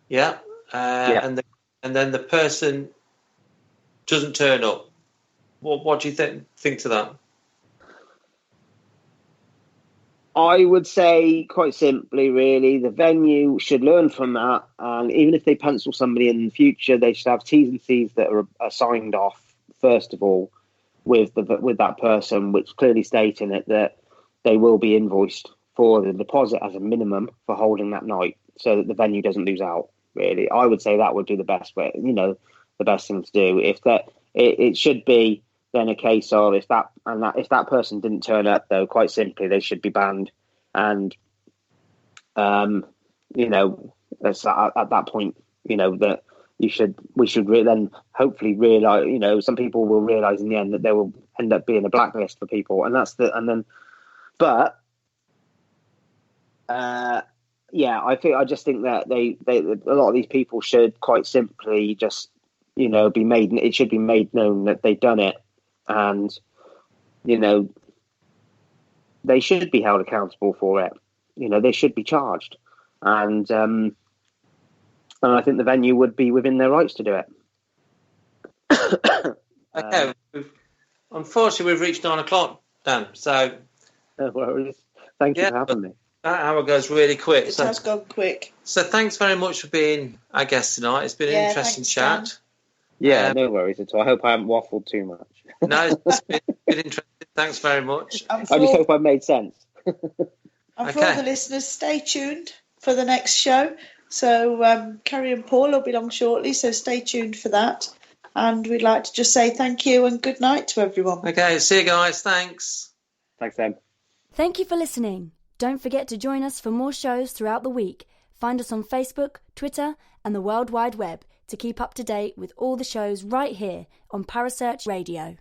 and then the person doesn't turn up, what do you think to that? I would say, quite simply, really, the venue should learn from that, and even if they pencil somebody in the future, they should have T's and C's that are signed off first of all with that person, which clearly state in it that they will be invoiced for the deposit as a minimum for holding that night, so that the venue doesn't lose out. Really, I would say that would do the best way. The best thing to do. It should be then a case of if that person didn't turn up, though, quite simply they should be banned, and that's at that point, that we should then hopefully realize, some people will realize in the end that there will end up being a blacklist for people, I just think that they a lot of these people should quite simply just it should be made known that they've done it, and they should be held accountable for it. They should be charged, and I think the venue would be within their rights to do it. Okay, unfortunately we've reached 9 o'clock, Dan, so thank you for having me. That hour goes really quick. It has gone quick. So thanks very much for being our guest tonight. It's been an interesting chat. Dan. No worries at all. I hope I haven't waffled too much. No, it's been interesting. Thanks very much. I just hope I made sense. And for all the listeners, stay tuned for the next show. So Kerry and Paul will be along shortly, so stay tuned for that. And we'd like to just say thank you and good night to everyone. Okay, see you guys. Thanks. Thanks, Em. Thank you for listening. Don't forget to join us for more shows throughout the week. Find us on Facebook, Twitter, and the World Wide Web to keep up to date with all the shows right here on Parasearch Radio.